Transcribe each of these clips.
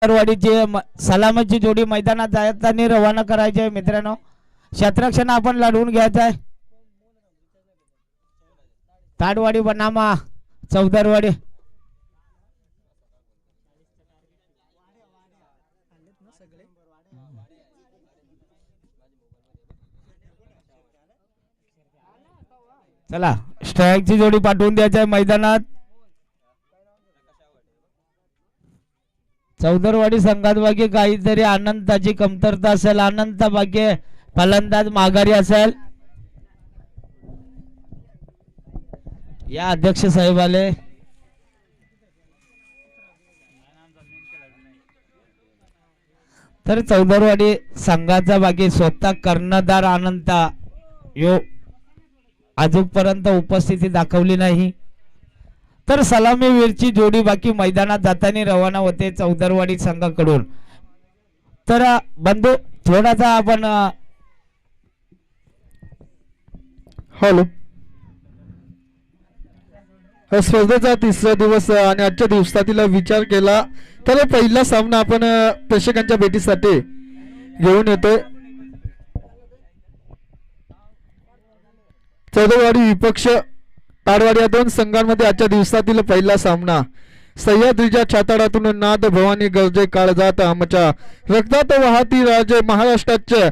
वाडीची सलामीची जोडी मैदानात जाताना रवाना करायची आहे मित्रांनो। क्षेत्ररक्षण आपण लढवून घ्यायचं आहे। ताडवाडी बनामा चौदरवाडी चला स्ट्राइकची जोडी पाठवून द्यायची आहे मैदानात। चौदरवाडी संघात बाकी काहीतरी आनंदाची कमतरता असेल, आनंद बाकी फलंदाज माघारी असेल। या अध्यक्ष साहेब आले। तर चौदरवाडी संघाचा बाकी स्वतः कर्णधार आनंद यो अजूनपर्यंत उपस्थिती दाखवली नाही। तर सलामीवीरची जोडी बाकी मैदानात जाताना रवाना होते चौदरवाडी संघाकडून। तर बंधू थोडासा आपण हॅलो, स्पर्धेचा तिसरा दिवस आणि आजच्या दिवसातील विचार केला तर पहिला सामना आपण प्रेक्षकांच्या भेटीसाठी घेऊन येतोय। चौदरवाडी विपक्ष ताडवाडी या दोन संघांमध्ये आजच्या दिवसातील पहिला सामना। सह्याद्रीच्या छाताडातून नाद भवानी गरजे काळजात आमच्या रक्तात वाहती राजे महाराष्ट्राचे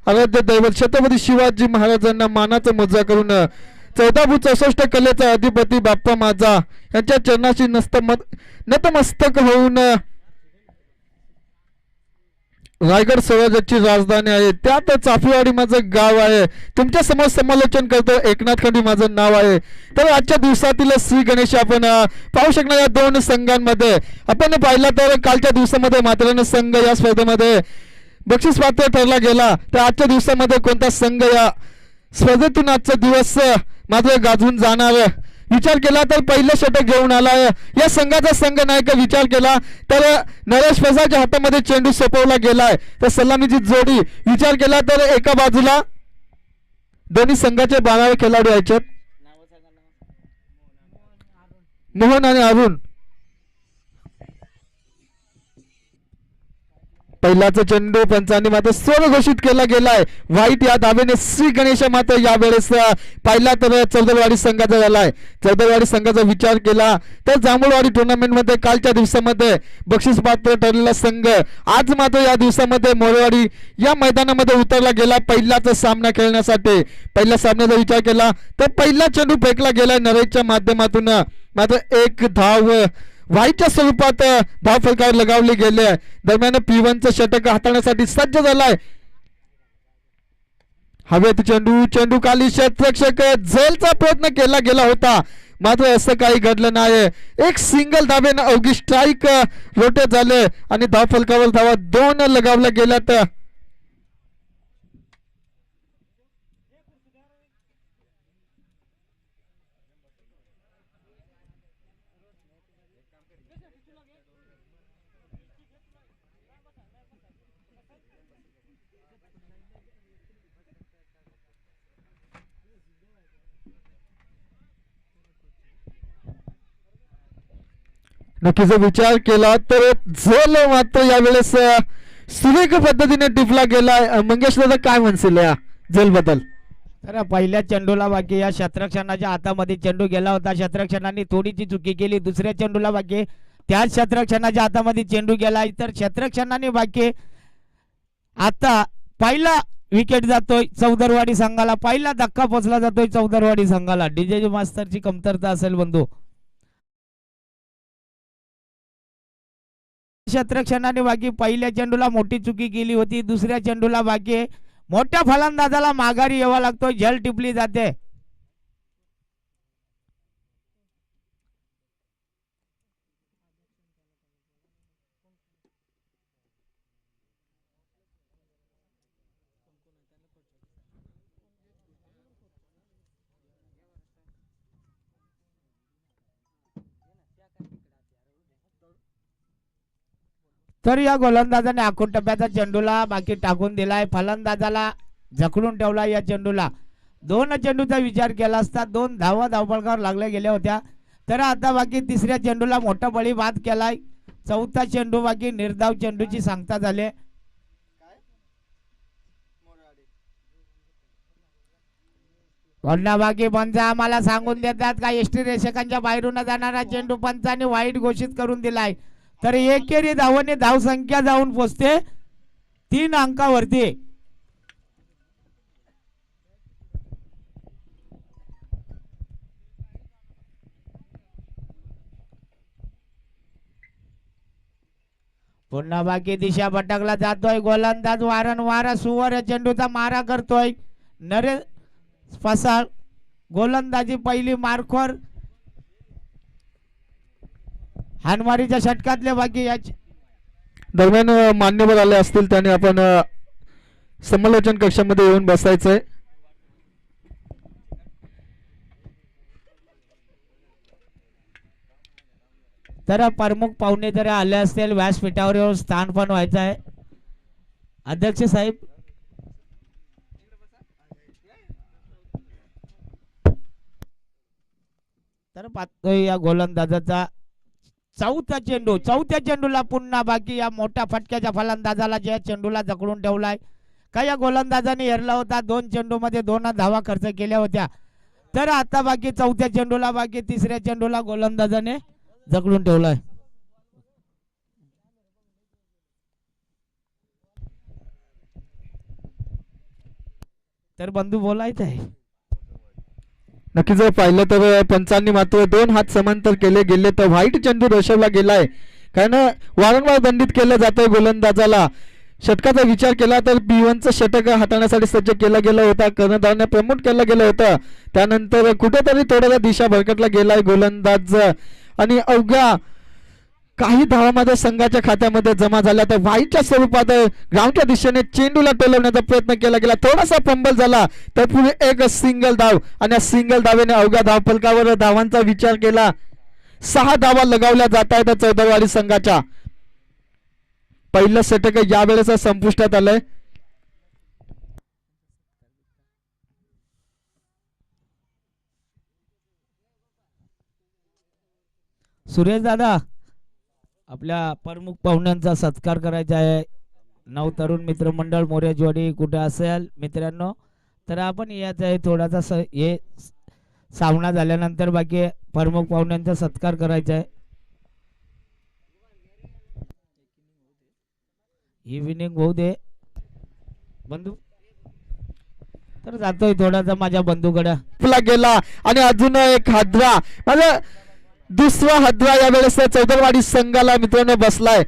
आराध्य दैवत छत्रपती शिवाजी महाराजांना मानाचा मुजरा करून 1464 कलेचा अधिपती बाप्पा माझा यांच्या चरणाशी नतमस्तक होऊन रायगड स्वराज्याची राजधानी आहे, त्यात चाफेवाडी माझं गाव आहे। तुमच्या समोर समालोचन करतो एकनाथ खंडी माझं नाव आहे। तर आजच्या दिवसातील श्री गणेश आपण पाहू शकणार या दोन संघांमध्ये आपण पाहिला तर कालच्या दिवसामध्ये मात्र संघ या स्पर्धेमध्ये बक्षीस पात्र ठरला गेला। तर आजच्या दिवसामध्ये कोणता संघ या स्पर्धेतून आजचा दिवस मात्र गाजवून जाणार विचार केला तर पहिलं षटक घेऊन आलाय या संघाचा संघ नायक। विचार केला तर नरेश प्रसादच्या हातामध्ये चेंडू सोपवला गेलाय। तर सलामीची जोडी विचार केला तर एका बाजूला दोन्ही संघाचे 12 खेळाडू आहेत, मोहन आणि अरुण। पहिलाच चेंडू पंचांनी मात्र स्वर घोषित केला गेलाय वाईट या धावेने श्री गणेश मात्र यावेळेस पहिला तर चौदरवाडी संघाचा झालाय। चौदरवाडी संघाचा विचार केला तर जांभूळवाडी टुर्नामेंट मध्ये कालच्या दिवसामध्ये बक्षीस पात्र ठरलेला संघ आज मात्र या दिवसामध्ये मोरवाडी या मैदानामध्ये उतरला गेला पहिलाच सामना खेळण्यासाठी। पहिल्या सामन्याचा विचार केला तर पहिला चेंडू फेकला गेलाय नरेशच्या माध्यमातून मात्र एक धाव वाईच्या स्वरूपात धाव फलकावर लगावले गेले। दरम्यान P1चं षटक हाताळण्यासाठी सज्ज झालाय। हवेत चेंडू खाली क्षेत्ररक्षक झेलचा प्रयत्न केला गेला होता मात्र असं काही घडलं नाही। एक सिंगल धावेनं अवघी स्ट्राईक रोटेट झाले आणि धाव फलकावर धावा 2 लगावल्या गेल्यात। नक्कीच विचार केला तर झेल मात्र यावेळेस सुरेख पद्धतीने टिपला गेलाय। मंगेश दादा काय म्हणशील या झेल बद्दल? तर पहिल्या चेंडूला बाकी या क्षेत्ररक्षणाच्या हातामध्ये चेंडू गेला होता, क्षेत्ररक्षणाने थोडीशी चुकी केली। दुसऱ्या चेंडूला बाकी त्याच क्षेत्ररक्षणाच्या हातामध्ये चेंडू गेला तर क्षेत्ररक्षणाने बाकी आता पहिला विकेट जातोय चौदरवाडी संघाला, पहिला धक्का पोचला जातोय चौदरवाडी संघाला। डीजे मास्टरची कमतरता असेल बंधू। क्षेत्ररक्षणाने बाकी पहिल्या चेंडूला मोठी चुकी केली होती, दुसऱ्या चेंडूला बाकी मोठ्या फलंदाजाला माघारी यावा लागतो, झेल टिपली जाते। तर या गोलंदाजाने आखून टप्प्याचा चेंडूला बाकी टाकून दिलाय, फलंदाजाला जखडून ठेवला। या चेंडूला 2 चेंडूचा विचार केला असता 2 धावा धावफलकावर लागल्या गेल्या होत्या। तर आता बाकी तिसऱ्या चेंडूला मोठा बळी बाद केलाय चौथा चेंडू बाकी निर्धाव चेंडूची सांगता झाले. पुन्हा बाकी पंच आम्हाला सांगून देतात का एसटी रेषकांच्या बाहेरून जाणारा चेंडू पंचाने वाईट घोषित करून दिलाय. तर एकेरी धावाने धाव संख्या जाऊन पोचते 3 अंकावरती. पुन्हा बाकी दिशा भटकला जातोय. गोलंदाज वारंवार सुवर चेंडूचा मारा करतोय. नरेश फसाळ गोलंदाजी पहिली मारखोर हानमारीच्या षटकातले बाकी याच दरम्यान मान्यवर आले असतील त्याने आपण समालोचन कक्षामध्ये येऊन बसायचंय. तर प्रमुख पाहुणे जर आले असतील व्यासपीठावर येऊन स्थान पण व्हायचं आहे. अध्यक्ष साहेब तर पाहतोय या गोलंदाजाचा चौथा चेंडू. चौथ्या चेंडूला पुन्हा बाकी या मोठ्या फटक्याच्या फलंदाजाला ज्या चेंडूला जखडून ठेवलाय का या गोलंदाजाने हेरला होता. 2 चेंडू मध्ये 2 धावा खर्च केल्या होत्या. तर आता बाकी चौथ्या चेंडूला बाकी तिसऱ्या चेंडूला गोलंदाजाने जखडून ठेवलाय. तर बंधू बोलायचं आहे. नक्की जर पाहिलं तर पंचांनी मात्र 2 हात समांतर केले गेले तर व्हाईट चेंडू दर्शवला गेलाय. कारण वारंवार दंडित केलं जातंय गोलंदाजाला. षटकाचा विचार केला तर P1चं षटक हाताळण्यासाठी सज्ज केला गेला होता. कर्णधाराने प्रमोट केलं गेलं होतं. त्यानंतर कुठेतरी थोडासा दिशा भरकटला गेलाय गोलंदाज आणि अवघ्या काही धावामध्ये संघाच्या खात्यामध्ये जमा झाल्या. तर व्हाईटच्या स्वरूपात ग्राउंडच्या दिशेने चेंडूला टोलवण्याचा प्रयत्न केला गेला. थोडासा फंबल झाला तर पुढे एक सिंगल धाव आणि या सिंगल धावेने अवघ्या धावफलकावर धावांचा विचार केला. 6 धावा लगावल्या जात आहेत चौदरवाडी संघाच्या. पहिलं षटक यावेळेस संपुष्टात आलंय. सुरेश दादा आपल्या प्रमुख पाहुण्यांचा सत्कार करायचा आहे. नवतरुण मित्रमंडळ मोरेजवाडी कुठे असेल मित्रांनो तर आपण याच आहे थोडासा हे सामना झाल्यानंतर बाकी प्रमुख पाहुण्यांचा सत्कार करायचा आहे. इव्हिनिंग होऊ दे बंधू. तर जातोय थोडासा माझ्या बंधूकडे गेला आणि अजून एक हादरा माझा दुसरा हादरा यावेळेस चौदरवाडी संघाला मित्रांनो बसलाय.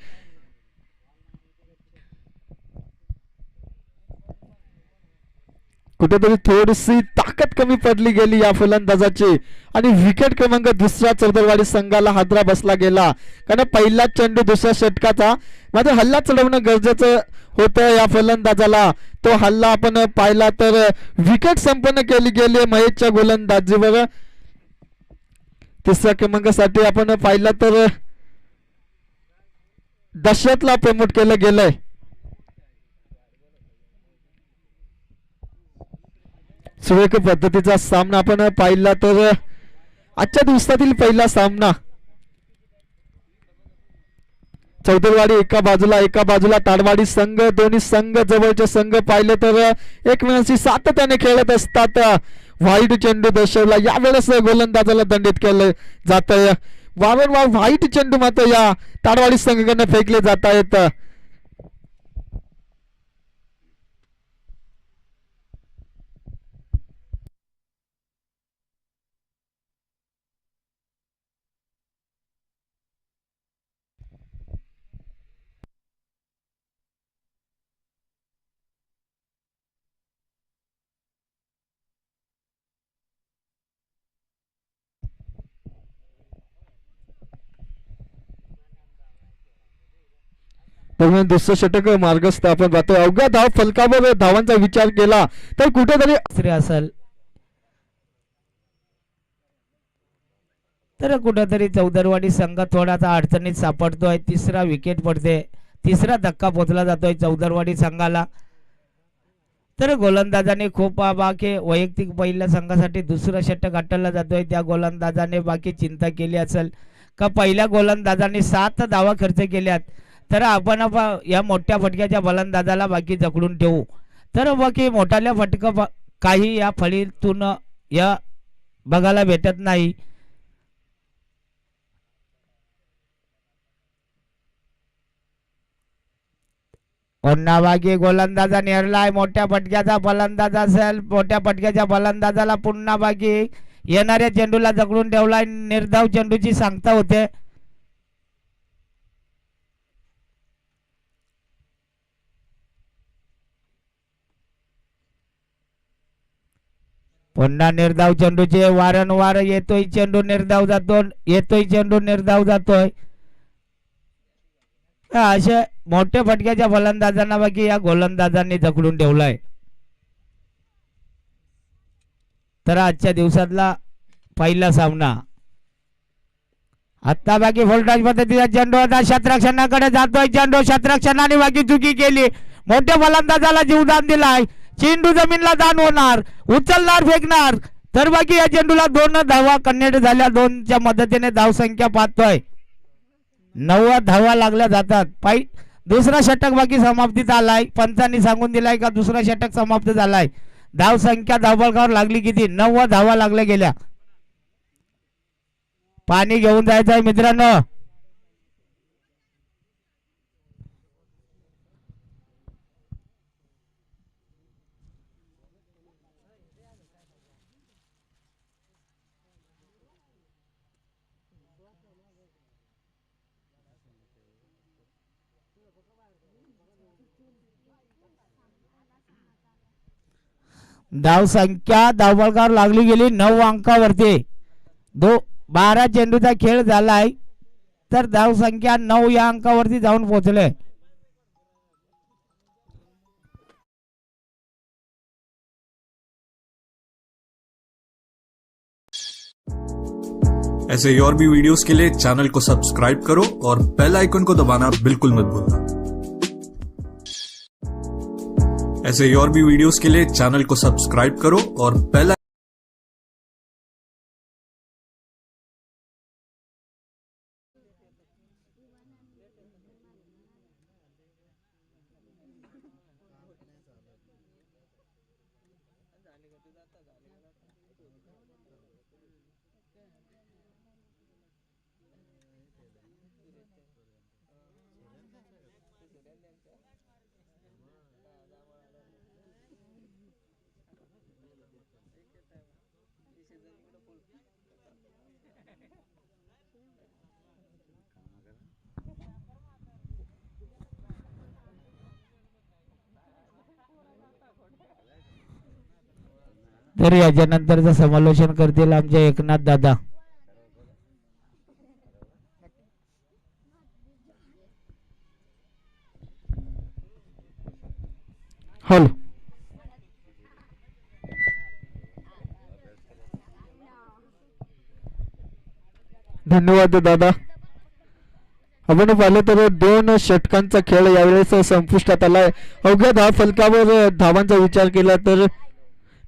कुठेतरी थोडीशी ताकद कमी पडली गेली या फलंदाजाची आणि विकेट क्रमांक दुसरा चौदरवाडी संघाला हादरा बसला गेला. कारण पहिला चेंडू दुसऱ्या षटकाचा मात्र हल्ला चढवणं गरजेचं होतं या फलंदाजाला. तो हल्ला आपण पाहिला तर विकेट संपन्न केली गेली महेशच्या गोलंदाजीवर. तिसऱ्या क्रमांकासाठी आपण पाहिलं तर दशरथला प्रमोट केलं गेलंय. सुरेख पद्धतीचा सामना आपण पाहिला तर आजच्या दिवसातील पहिला सामना. चौदरवाडी एका बाजूला ताडवाडी संघ. दोन्ही संघ जवळचे संघ पाहिले तर एकमेकांशी सातत्याने खेळत असतात. व्हाईट चेंडू दर्शवला यावेळेस गोलंदाजाला दंडित केलं जात आहे. वारंवार व्हाईट चेंडू मात्र या ताडवाडी संघाकडून फेकले जात आहेत. दरम्यान दुसरं षटक मार्गस्थ आपण पाहतो. अवघ्या धाव फलकावर धावांचा विचार केला तर कुठेतरी असेल तर कुठेतरी चौदरवाडी संघ थोडासा अडचणीत सापडतोय. तिसरा विकेट पडते. तिसरा धक्का पोचला जातोय चौदरवाडी संघाला. तर गोलंदाजाने खूप बाकी वैयक्तिक पहिल्या संघासाठी दुसरा षटक हाताळला जातोय. त्या गोलंदाजाने बाकी चिंता केली असेल का पहिल्या गोलंदाजांनी 7 धावा खर्च केल्यात, तर आपण या मोठ्या फटक्याच्या फलंदाजाला बाकी जकडून ठेवू, तर बाकी मोठाल्या फटका काही या फळीतून या बघायला भेटत नाही. पुन्हा बाकी गोलंदाजा नेरलाय, मोठ्या फटक्याचा फलंदाज असेल, मोठ्या फटक्याच्या फलंदाजाला पुन्हा बाकी येणाऱ्या चेंडूला जकडून ठेवलाय. निर्धाव चेंडूची सांगता होते. पुन्हा निर्धाव चेंडूचे वारंवार येतोय चेंडू, निर्धाव जातो, येतोय चेंडू, निर्धाव जातोय. अशा मोठ्या फटक्याच्या फलंदाजांना बाकी या गोलंदाजांनी जकडून ठेवलाय. तर आजच्या दिवसातला पहिला सामना आता बाकी फुलटॉस पद्धतीचा चेंडू होता, क्षेत्ररक्षणाकडे जातोय चेंडू, क्षेत्ररक्षणाने बाकी चुकी केली, मोठ्या फलंदाजाला जीवदान दिलाय, चेंडू जमीनला दान होणार, उचलणार, फेकणार, तर बाकी या चेंडूला 2 धावा कन्नेट झाल्या. 2च्या मदतीने धावसंख्या पाहतोय 9 धावा लागल्या जातात. दुसरा षटक बाकी समाप्तीत आलाय. पंचांनी सांगून दिलाय का दुसरा षटक समाप्त झालाय. धावसंख्या धावफलकावर लागली किती? 9 धावा लागल्या गेल्या. पाणी घेऊन जायचं आहे मित्रांनो. धावसंख्या धावफलकावर लागली गेली 9 अंकावरती. 12 चेंडूचा खेळ झालाय, तर धावसंख्या 9 या अंकावरती जाऊन पोहोचले. ऐसे ही और भी वीडियोस के लिए चैनल को सब्सक्राइब करो और बेल आइकन को दबाना बिल्कुल मत भूलना. ऐसे ही और भी वीडियोस के लिए चैनल को सब्सक्राइब करो और बेल तर याच्यानंतरचं समालोचन करतील आमचे एकनाथ दादा. हॅलो. धन्यवाद दादा. आपण पाहिलं तर 2 षटकांचा खेळ यावेळेस संपुष्टात आलाय. अवघ्या धाव फलकावर धावांचा विचार केला तर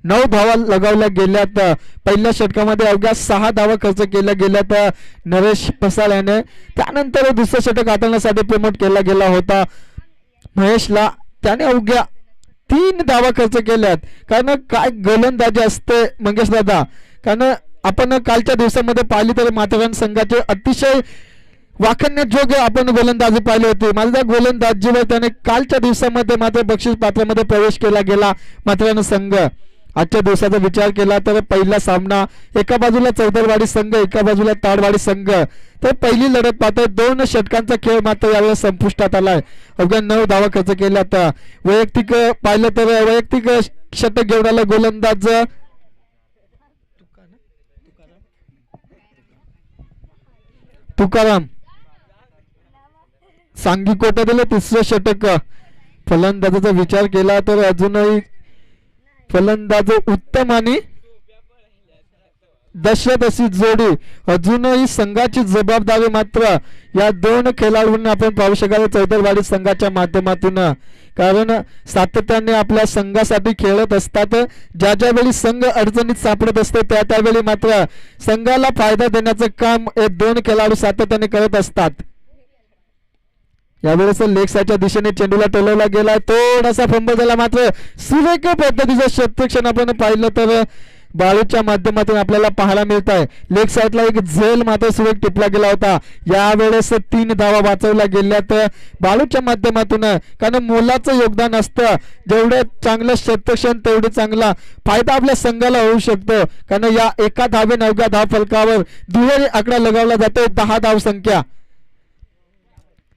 9 धावा लगावल्या गेल्यात. पहिल्या षटकामध्ये अवघ्या 6 धावा खर्च केल्या गेल्यात नरेश पसाळ याने. त्यानंतर दुसरं षटक हाताळण्यासाठी प्रमोट केला गेला होता महेशला. त्याने अवघ्या 3 धावा खर्च केल्यात. कारण काय गोलंदाजी असते मंगेश दादा. कारण आपण कालच्या दिवसामध्ये पाहिली तर माथेरान संघाचे अतिशय वाखाणण्याजोगे आपण गोलंदाजी पाहिली होती. माझ्या गोलंदाजीवर त्याने कालच्या दिवसामध्ये मात्र बक्षीस पात्रामध्ये प्रवेश केला गेला माथेरान संघ. आजच्या दिवसाचा विचार केला तर पहिला सामना एका बाजूला चौदरवाडी संघ, एका बाजूला ताडवाडी संघ. तर पहिली लढत पाहतोय 2 षटकांचा खेळ मात्र यावेळेस संपुष्टात आलाय. अवघ्या 9 धावा खर्च केल्यात. वैयक्तिक पाहिलं तर वैयक्तिक षटक घेऊन आला गोलंदाज तुकाराम सांगी कोटा दिलं. तिसरं षटक फलंदाजाचा विचार केला तर अजूनही फलंदाज उत्तम आणि दशरथ अशी जोडी अजूनही संघाची जबाबदारी मात्र या दोन खेळाडूंना आपण पाहू शकाल चौदरवाडी संघाच्या माध्यमातून, कारण सातत्याने आपल्या संघासाठी खेळत असतात. ज्या ज्या वेळी संघ अडचणीत सापडत असते त्या त्यावेळी मात्र संघाला फायदा देण्याचं काम हे दोन खेळाडू सातत्याने करत असतात. यावेळेस लेग साईडच्या दिशेने चेंडूला टोलवला गेला, थोडासा फंबल झाला, मात्र सुरेख पद्धतीचं क्षेत्रक्षण आपण पाहिलं तर बाळूच्या माध्यमातून आपल्याला पाहायला मिळत आहे. लेग साईडला एक झेल मात्र सुरेख टिपला गेला होता. यावेळेस 3 धावा वाचवल्या गेल्यात बाळूच्या माध्यमातून, कारण मोलाचं योगदान असतं. जेवढं चांगलं क्षेत्रक्षण तेवढं चांगला फायदा आपल्या संघाला होऊ शकतो, कारण या एका धावेने अवघ्या धाव फलकावर दुहेरी आकडा लगावला जातोय 10 धाव संख्या.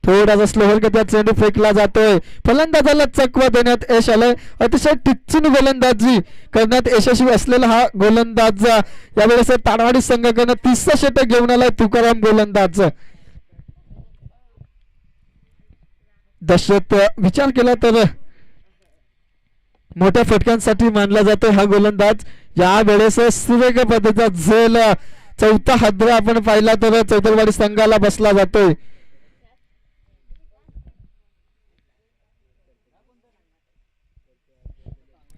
थोडासा स्लोवर त्या चेंडू फेकला जातोय, फलंदाजाला चकवा देण्यात यश आलंय. अतिशय टिच्चून गोलंदाजी करण्यात यशस्वी असलेला हा गोलंदाज यावेळेस ताडवाडी संघाकडनं 30 षटक घेऊन आलाय तुकाराम गोलंदाज. दशरथ विचार केला तर मोठ्या फटक्यांसाठी मानला जातो हा गोलंदाज. यावेळेस सुरेख पद्धतीचा झेल चौथा हादरा आपण पाहिला तर चौदरवाडी संघाला बसला जातोय.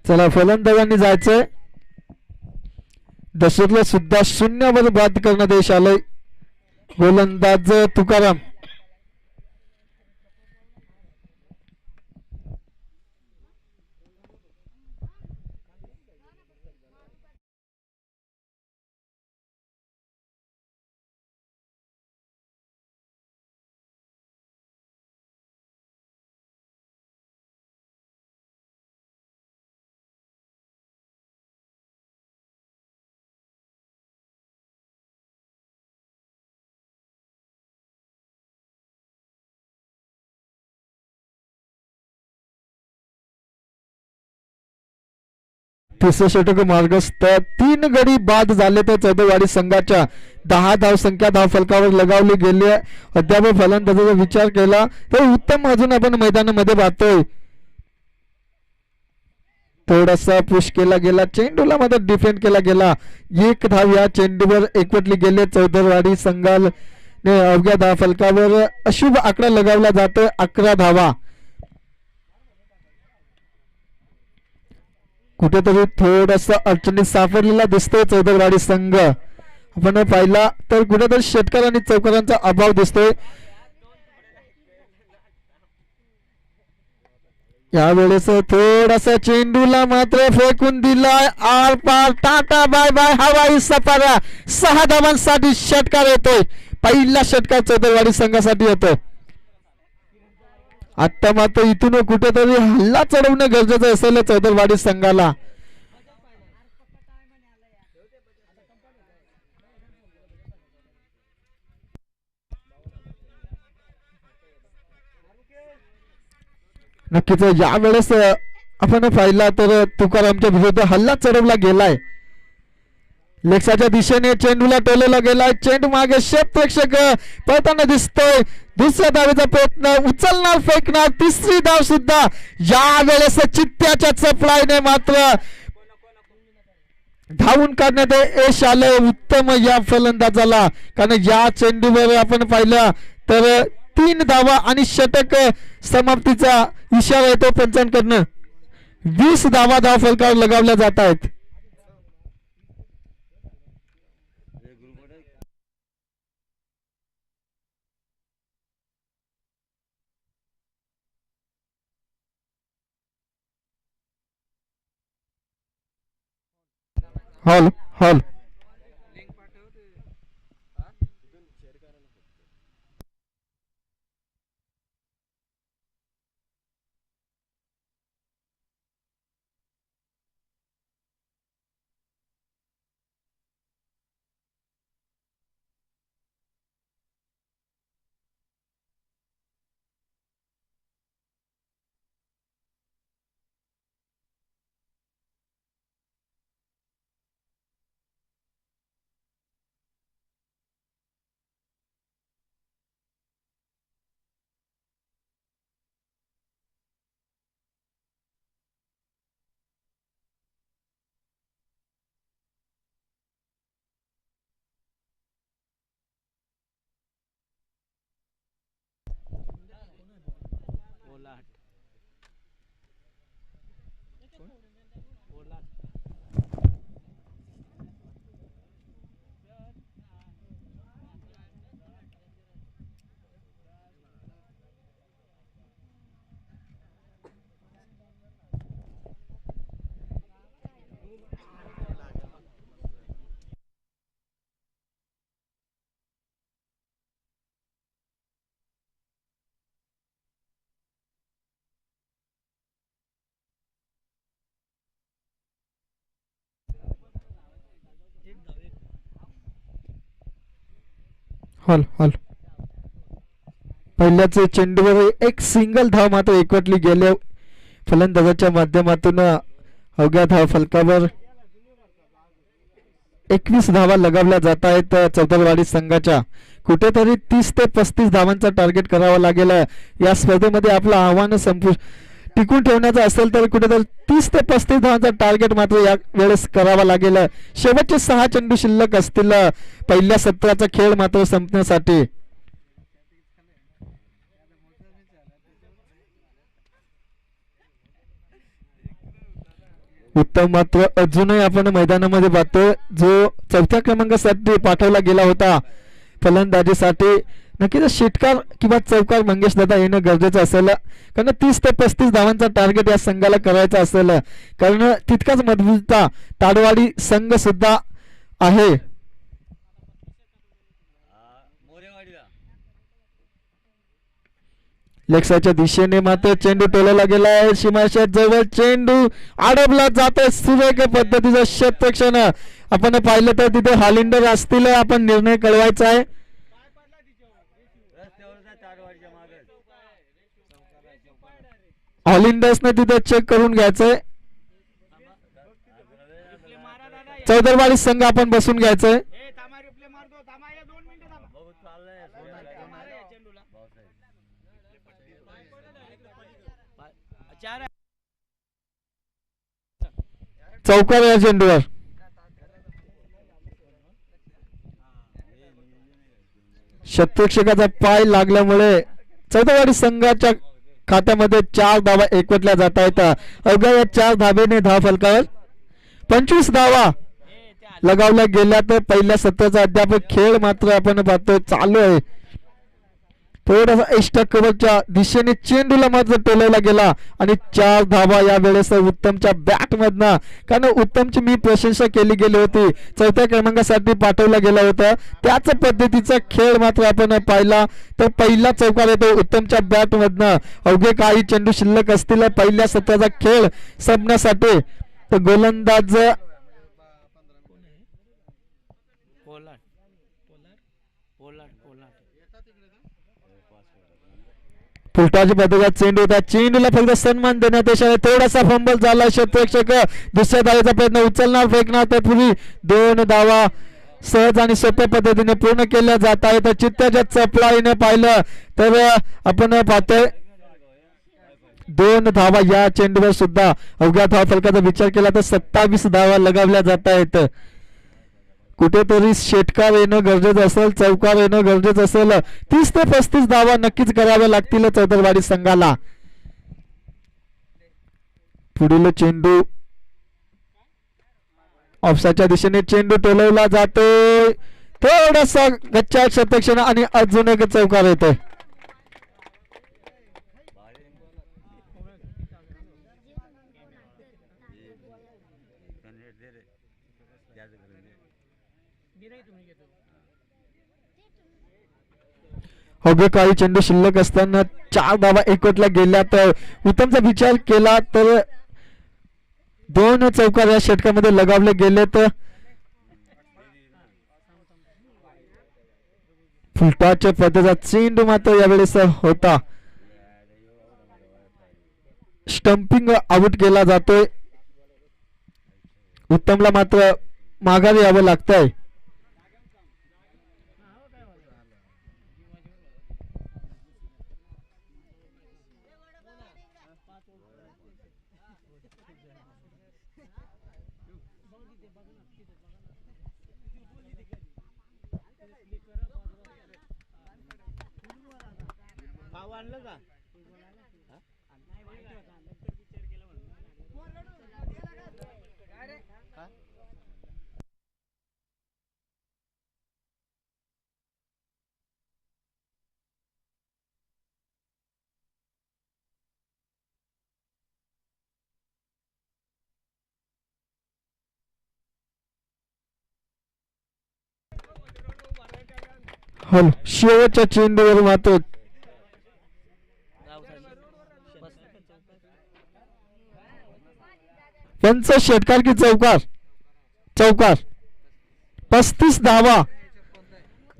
चला फलंदाजांनी जायचंय. दशरथला सुद्धा 0 बाद करण्यात यश आलंय. गोलंदाज तुकाराम. तिसरं षटक मार्गस्थ, 3 गडी बाद झाले तर चौदरवाडी संघाच्या 10 धाव संख्या धाव फलकावर लगावली गेली. अद्याप फलंदाजाचा विचार केला तर उत्तम अजून आपण मैदानामध्ये पाहतोय. थोडासा पुश केला गेला, चेंडूला मात्र डिफेंड केला गेला. 1 धाव या चेंडूवर एकवटली गेले. चौदरवाडी संघाने अवघ्या धाव फलकावर अशुभ आकडा लगावला जातोय 11 धावा. कुठेतरी थोडासा अडचणीत सापडलेला दिसतोय चौदरवाडी संघ. आपण पाहिला तर कुठेतरी षटकार आणि चौकारांचा अभाव दिसतोय. यावेळेस थोडासा चेंडूला मात्र फेकून दिलाय आर पार, टाटा बाय बाय, हवाई सफारा. 6 धावांसाठी षटकार येतोय. पहिला षटकार चौदरवाडी संघासाठी येतोय. आता मात्र इथून कुठेतरी हल्ला चढवणं गरजेचं असेल चौदरवाडी संघाला. नक्कीच यावेळेस आपण पाहिला तर तुकारामच्या विरुद्ध हल्ला चढवला गेलाय. लेक्साच्या दिशेने चेंडूला टोलवला गेलाय. चेंडू मागे क्षेत्ररक्षक पळताना दिसतोय. दुसऱ्या धावेचा प्रयत्न, उचलणार फेकणार, तिसरी धाव सुद्धा यावेळेस चित्त्याच्या चपळाईने मात्र धावून काढण्यात यश आलंय उत्तम या फलंदाजाला. कारण या चेंडूवर आपण पाहिलं तर 3 धावा आणि षटक समाप्तीचा इशारा येतो पंचांकडनं. 20 धावा धाव फलकावर लगावल्या जात आहेत. हॉल हॉल हॉल हॉल पहिल्याच चेंडूवर एक सिंगल धाव मात्र एकवटली गेल्या फलंदाजाच्या माध्यमातून अवघ्या धाव फलकावर 21 धावा लगावल्या जात आहेत चौतरवाडी संघाच्या. कुठेतरी 30 ते 35 धावांचा टार्गेट करावा लागेल या स्पर्धेमध्ये. आपलं आव्हान टिकून ठेवण्याचं असेल तर कुठेतरी 30 ते 35 धावांचा टार्गेट मात्र या वेळेस करावा लागेल. शेवटचे 6 चेंडू शिल्लक असतील पहिल्या सत्राचा खेळ मात्र संपण्यासाठी. उत्तम मात्र अजूनही आपण मैदानामध्ये पाहतो जो 4थ्या क्रमांकासाठी पाठवला गेला होता फलंदाजीसाठी. नक्कीच षटकार किंवा चौकार मंगेश दादा येणं गरजेचं असेल कारण 30 ते 35 धावांचा टार्गेट या संघाला करायचा असेल कारण तितकाच मजबूतता ताडवाडी संघ सुद्धा आहे. लेक्साच्या दिशेने मात्र चेंडू टोलवला गेला आहे. सीमाशा जवळ चेंडू अडवला जातोय सुरेख पद्धतीचं क्षेत्ररक्षण आपण पाहिलं तर तिथे हॉलिंडर असतील. आपण निर्णय कळवायचा आहे. हॉलिंडर्सने तिथे चेक करून घ्यायचंय. चौदरवाडी संघ आपण बसून घ्यायचंय. चौकार या चेंडूवर शतरक्षकाचा पाय लागल्यामुळे चौदावाडी संघाच्या खात्यामध्ये 4 धावा एकवटल्या जात आहेत. अवघ्या या 4 धावेने धाव फलकावर 25 धावा लगावल्या गेल्या तर पहिल्या सत्राचा अद्याप खेळ मात्र आपण पाहतोय चालू आहे. थोडासा एक्स्ट्रा कव्हरच्या दिशेने चेंडूला मात्र टोलवला गेला आणि 4 धावा या वेळेस उत्तमच्या बॅट मधनं कारण उत्तमची मी प्रशंसा केली गेली होती. 4थ्या क्रमांकासाठी पाठवला गेला होता त्याच पद्धतीचा खेळ मात्र आपण पाहिला तर पहिला चौकार येतो उत्तमच्या बॅट मधनं. अवघे काही चेंडू शिल्लक असतील पहिल्या सत्राचा खेळ संपण्यासाठी. तर गोलंदाज फुलटाची पद्धतीचा चेंडू होता. चेंडूला फक्त सन्मान देण्यात यश थोडासा फंबल झाला. क्षेत्ररक्षक दुसऱ्या धावेचा प्रयत्न उचलणार फेकणार त्यापूर्वी 2 धावा सहज आणि सोप्या पद्धतीने पूर्ण केल्या जात आहेत. चित्ताच्या चपळाईने पाहिलं तर आपण पाहतोय 2 धावा या चेंडूवर सुद्धा अवघ्या धाव फलकाचा विचार केला तर 27 धावा लगावल्या जात आहेत. कुठेतरी षटकार येणं गरजेचं असेल चौकार येणं गरजेचं असेल 30 ते 35 धावा नक्कीच कराव्या लागतील चौदरवाडी संघाला. पुढील चेंडू ऑफसाईडच्या दिशेने चेंडू टोलवला जातोय. थोडासा गच्चा क्षेत्ररक्षण आणि अजून एक चौकार येतोय. अवघे काही चेंडू शिल्लक असताना 4 धावा एकवटल्या गेल्या तर उत्तमचा विचार केला तर 2 चौकार या षटकामध्ये लगावले गेले तर फुलटाच्या पद्धतीचा चेंडू मात्र यावेळेस होता. स्टंपिंग आउट केला जातोय. उत्तमला मात्र माघारी यावं लागतंय. हॅलो शेवटच्या चेंडूवर मात्र पंच षटकार की चौकार 35 धावा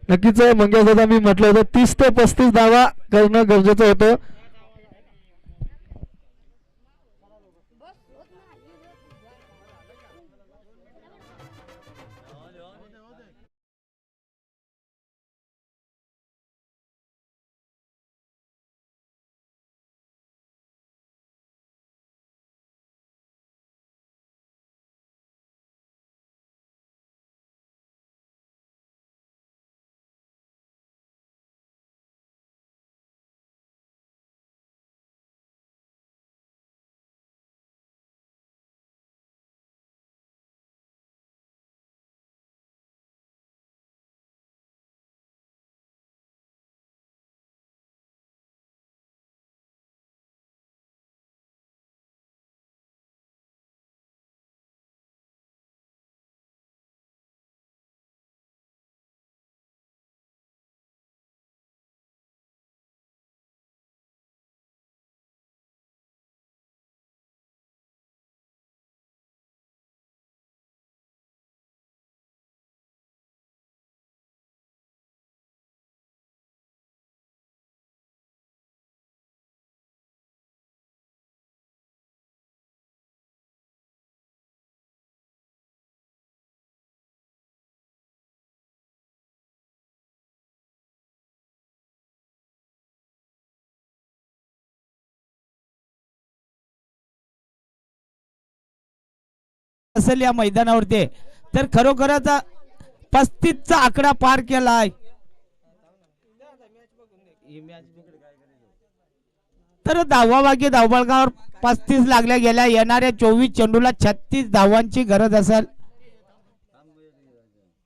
नक्कीच मंगेश दादा, मी म्हटलं होतं 30 ते 35 धावा करणं गरजेचं होतं. असेल या मैदानावरती तर खरोखरच 35चा आकडा पार केलाय. तर धावा बाकी धावबळगावर 35 लागल्या गेल्या. येणाऱ्या 24 चेंडूला 36 धावांची गरज असेल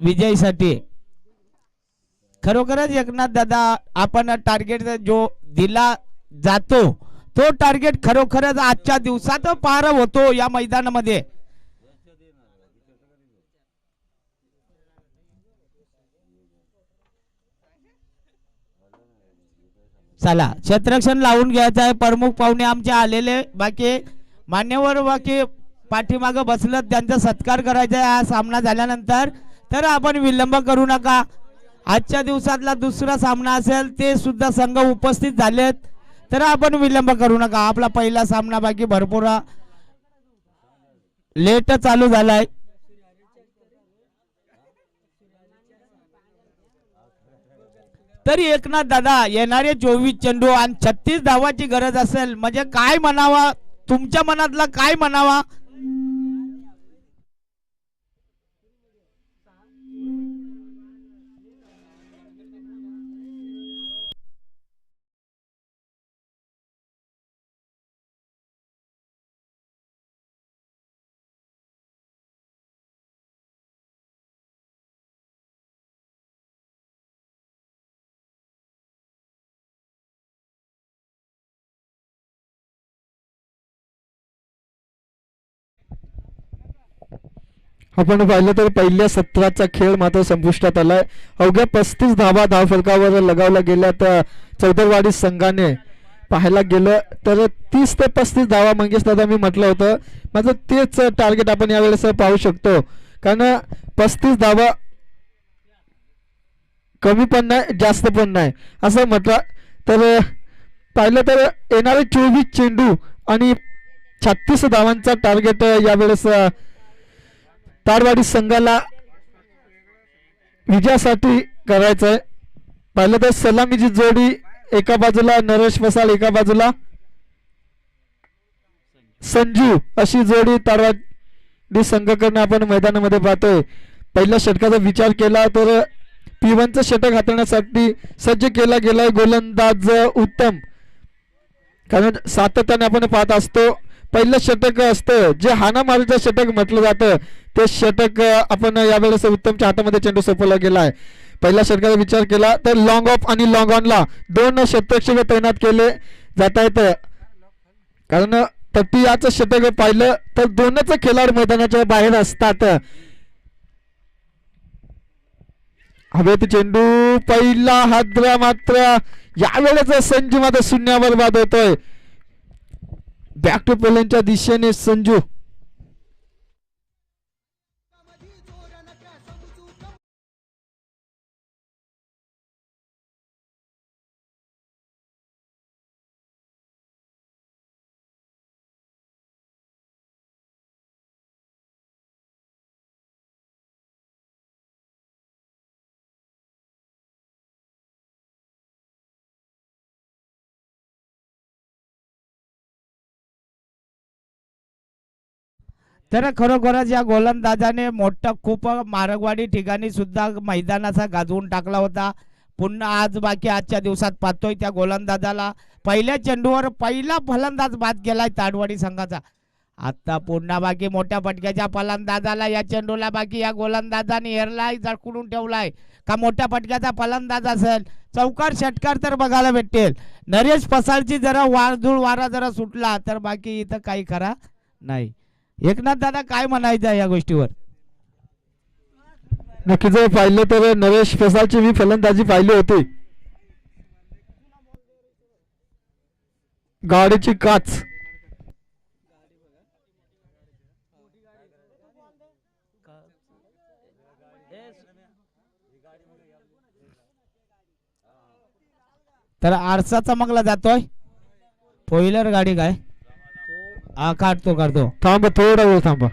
विजयीसाठी. खरोखरच एकनाथ दादा, आपण टार्गेट जो दिला जातो तो टार्गेट खरोखरच आजच्या दिवसात पार होतो या मैदानामध्ये. चला क्षेत्ररक्षण लावून घ्यायचं आहे. प्रमुख पाहुणे आमचे आलेले बाकी मान्यवर बाकी पाठीमागं बसलं, त्यांचा सत्कार करायचा आहे हा सामना झाल्यानंतर. तर आपण विलंब करू नका. आजच्या दिवसातला दुसरा सामना असेल, ते सुद्धा संघ उपस्थित झालेत, तर आपण विलंब करू नका. आपला पहिला सामना बाकी भरपूर लेट चालू झालाय. तरी एकनाथ दादा, येणारे 24 चेंडू आणि 36 धावाची गरज असेल म्हणजे काय म्हणावा, तुमच्या मनातला काय म्हणावा. आपण पाहिलं तर पहिल्या सत्राचा खेळ मात्र संपुष्टात आलाय. अवघ्या 35 धावा धावफलकावर लगावल्या गेल्या. तर चौदरवाडी संघाने पाहायला गेलं तर 30 ते 35 धावा मंगेश दादा, मी म्हटलं होतं माझं तेच टार्गेट आपण यावेळेस पाहू शकतो. कारण 35 धावा कमी पण नाही जास्त पण नाही असं म्हटलं तर पाहिलं तर येणारे 24 चेंडू आणि 36 धावांचा टार्गेट यावेळेस तारवाडी संघाला विजयासाठी करायचं आहे. पाहिलं तर सलामीची जोडी एका बाजूला नरेश मसाळ, एका बाजूला संजू, अशी जोडी तारवाडी संघाकडनं आपण मैदानामध्ये पाहतोय. पहिल्या षटकाचा विचार केला तर P1चं षटक हाताळण्यासाठी सज्ज केला गेलाय गोलंदाज उत्तम. कारण सातत्याने आपण पाहत असतो पहिलं षटक असतं जे हाणामारीचं षटक म्हटलं जातं, ते षटक आपण यावेळेस उत्तमच्या हातामध्ये चेंडू सोपवला गेला आहे. पहिल्या षटकाचा विचार केला तर लॉंग ऑफ आणि लॉंग ऑनला 2 क्षेत्ररक्षक तैनात केले जात आहेत. कारण तृतीयाचं षटक पाहिलं तर 2च खेळाडू मैदानाच्या बाहेर असतात. हवेत चेंडू, पहिला हादरा मात्र यावेळेस संजू मात्र शून्यावर बाद होतोय. बॅक टू पोलंडच्या दिशेने संजू. तर खरोखरच या गोलंदाजाने मोठा खूप मारगवाडी ठिकाणी सुद्धा मैदानाचा गाजवून टाकला होता. पुन्हा आज बाकी आजच्या दिवसात पाहतोय त्या गोलंदाजाला पहिल्या चेंडूवर पहिला फलंदाज बाद केलाय ताडवाडी संघाचा. आता पुन्हा बाकी मोठ्या फटक्याच्या फलंदाजाला या चेंडूला बाकी या गोलंदाजाने हेरलाय झटकून ठेवलाय का मोठ्या फटक्याचा फलंदाज असेल. चौकार षटकार तर बघायला भेटेल. नरेश पसाळची जरा वारधूळ वारा जरा सुटला तर बाकी इथं काही खरा नाही. एकनाथ दादा काय म्हणायचं या गोष्टीवर? नक्की जर पाहिलं तर नरेश पसाळची मी फलंदाजी पाहिली होती. गाडीची काच तर आरसा चमकला जातोय. फोर व्हीलर गाडी काय हा काढतो थांब थोडा वेळ थांबा.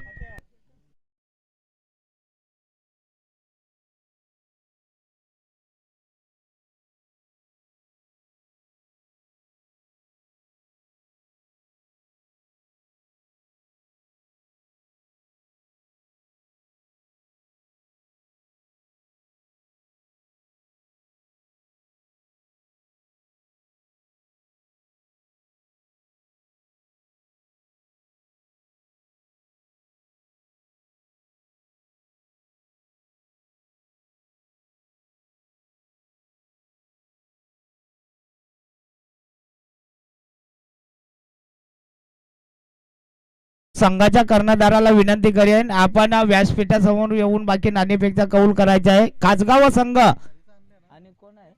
संघाच्या कर्णधाराला विनंती करेन आपण व्यासपीठासमोर येऊन बाकी नाणेफेकचा कौल करायचा आहे. कासगाव संघ आणि कोण आहे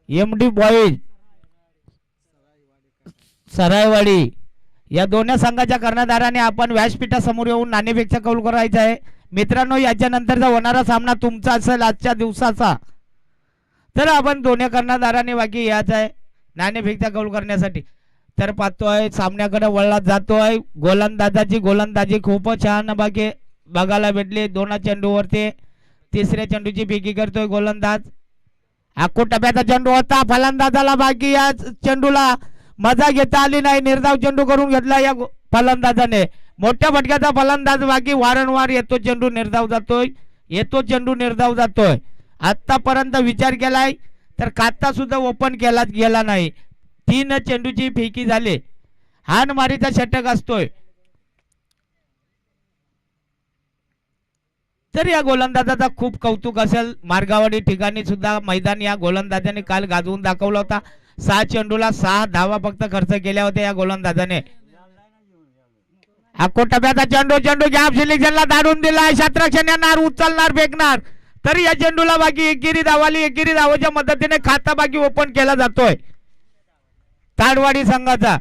एमडी बॉईज सरायवाडी या दोन्ही संघाच्या कर्णधाराने आपण व्यासपीठासमोर येऊन नाणेफेकचा कौल करायचा आहे. मित्रांनो याच्या नंतरचा होणारा सामना तुमचा असेल आजच्या दिवसाचा. तर आपण दोन्ही कर्णधाराने बाकी यायचं आहे नाणेफेकचा कौल करण्यासाठी. तर पाहतोय सामन्याकडे वळला जातोय. गोलंदाजी खूप छान बाकी बघायला भेटली. दोन चेंडूवरती तिसऱ्या चेंडूची फेकी करतोय गोलंदाज. आखो टप्प्याचा चेंडू होता. फलंदाजाला बाकी या चेंडूला मजा घेता आली नाही. निर्धाव चेंडू करून घेतला या फलंदाजाने. मोठ्या फटक्याचा फलंदाज बाकी वारंवार येतो चेंडू निर्धाव जातोय. आतापर्यंत विचार केलाय तर काता सुद्धा ओपन केला गेला नाही. 3 चेंडूची फेकी झाली. हानमारीचा षटक असतोय. तर या गोलंदाजाचा खूप कौतुक असेल. मार्गावाडी ठिकाणी सुद्धा मैदान या गोलंदाजाने काल गाजवून दाखवला होता. 6 चेंडूला 6 धावा फक्त खर्च केल्या होत्या या गोलंदाजाने. आखो टप्प्याचा चेंडू गॅप सिलेक्शनला धाडून दिला. क्षेत्ररक्षण येणार उचलणार फेकणार. तरी या चेंडूला बाकी एकेरी धावाच्या मदतीने खाता बाकी ओपन केला जातोय ताडवाडी संघाचा.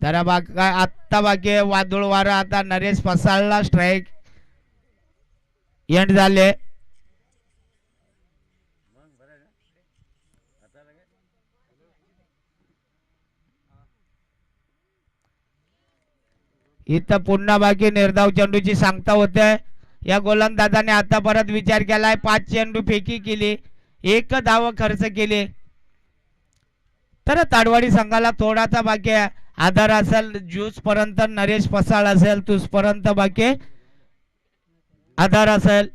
तर आत्ता बाकी वादळ वारा आता नरेश पसाळला स्ट्राईक एंड झाले. इथं पुन्हा बाकी निर्धाव चेंडूची सांगता होते. या गोलंदाजाने आता परत विचार केलाय. 5 चेंडू फेकी केली. 1 धाव खर्च केली. तर ताडवाडी संघाला थोडासा बाकी आधार असेल. ज्यूस पर्यंत नरेश पसाळ असेल तुझपर्यंत बाकी आधार असेल.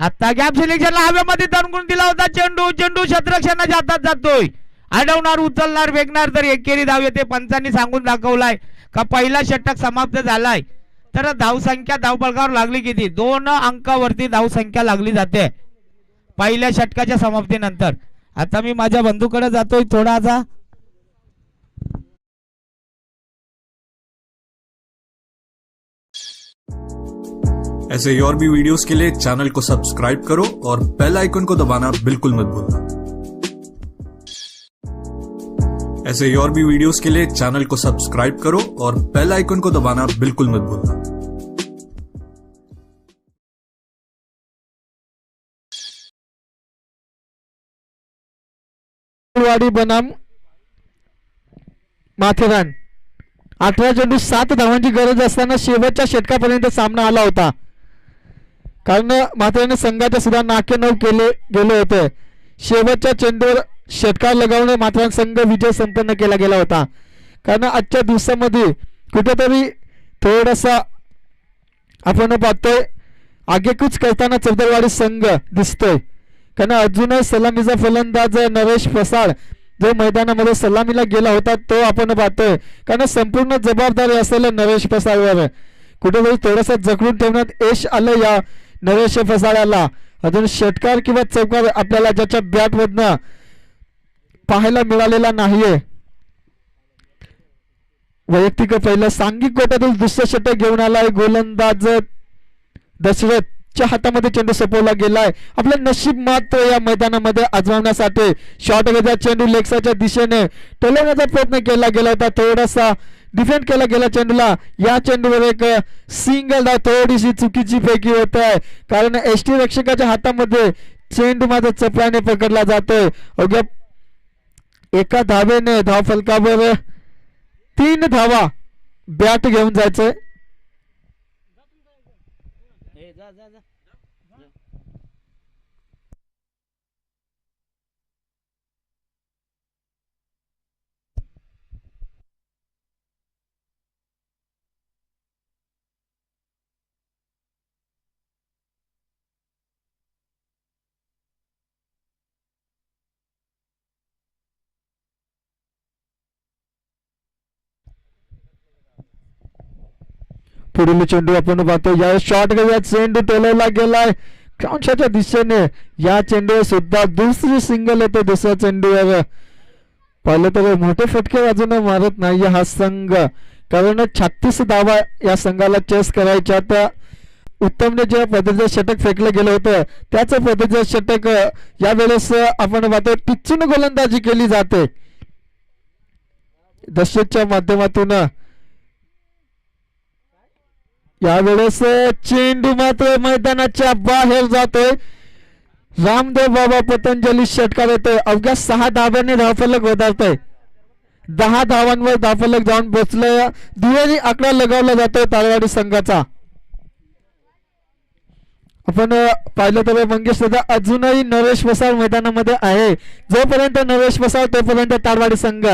आता गॅप सिलेक्शनला हवेमध्ये तणकून दिला होता चेंडू क्षेत्ररक्षणाच्या हातात जातोय. अडवणार उचलणार वेगणार तर एकेरी धाव येते. पंचांनी सांगून दाखवलाय का पहिला षटक समाप्त झालाय. तर धावसंख्या धावफलकावर लागली किती 2 अंकावरती धावसंख्या लागली जाते पहिल्या षटकाच्या समाप्तीनंतर. आता मी माझ्या बंधूकडे जातोय थोडासा. ऐसे ही और भी वीडियोस के लिए चैनल को सब्सक्राइब करो और बेल आइकन को दबाना बिल्कुल मत भूलना. ऐसे ही और भी वीडियोस के लिए चैनल को सब्सक्राइब करो और बेल आइकन को दबाना बिल्कुल मत भूलना. वाडी बनाम माथेरान 18 चेंडू 7 धावांची गरज असताना शेवटच्या षटकापर्यंत सामना आला होता. कारण माथेरान संघाच्या सुद्धा नाके 9 केले गेले होते. शेवटच्या चेंडूवर षटकार लगावून मात्र संघ विजय संपन्न केला गेला होता. कारण आजच्या दिवसामध्ये कुठेतरी थोडासा आपण पाहतोय आगेकूच करताना चौदरवाडी संघ दिसतोय. कारण अजूनही सलामीचा फलंदाज नरेश फसाळ जो मैदानामध्ये सलामीला गेला होता तो आपण पाहतोय. कारण संपूर्ण जबाबदारी असलेल्या नरेश फसाळवर कुठेतरी थोडंसं जखडून ठेवण्यात यश आलं या नरेश फसाळ्याला. अजून षटकार किंवा चौकार आपल्याला ज्याच्या बॅटमधनं पाहायला मिळालेला नाहीये. वैयक्तिक पहिलं सांघिक गोट्यातील दुसरं षटक घेऊन आलाय गोलंदाज दशरथच्या हातामध्ये चेंडू सोपवला गेलाय. आपलं नशीब मात्र या मैदानामध्ये आजमावण्यासाठी शॉर्ट वेगळ्या चेंडू लेग्सच्या दिशेने टोलवण्याचा प्रयत्न केला गेला होता. थोडासा डिफेंड केला गेला चेंडूला. या चेंडूवर एक सिंगल धाव थोडीशी चुकीची पैकी होत आहे. कारण एसटी रक्षकाच्या हातामध्ये चेंडू मात्र चपळाने पकडला जातोय. अवघ्या एका धावेने धाव फलकावर 3 धावा बॅट घेऊन जायचंय. पुढील चेंडू आपण पाहतो. या शॉर्ट गेला चेंडू टोलवला गेलाय ग्राउंडच्या दिशेने. या चेंडूवर सुद्धा दुसरी सिंगल येते. दुसऱ्या चेंडूवर पाहिलं तर मोठे फटके अजून मारत नाही हा संघ. कारण 36 धावा या संघाला चेस करायच्या. त्या उत्तमने ज्या पद्धतीचं षटक फेकलं गेलं होतं त्याच पद्धतीचं षटक यावेळेस आपण पाहतो टिचून गोलंदाजी केली जाते दशरथच्या माध्यमातून. यावेळेस चेंडू मात्र मैदानाच्या बाहेर जातोय. रामदेव बाबा पतंजली षटकार येतोय. अवघ्या 6 धाव्यांनी धावफलक वधारतोय. 10 धावांवर धावफलक जाऊन पोहोचलंय. दुहेरी आकडा लगावला जातोय तारवाडी संघाचा. आपण पाहिलं तर मंगेश दादा अजूनही नरेश वसाळ मैदानामध्ये आहे. जोपर्यंत नरेश वसाळ तोपर्यंत तारवाडी संघ.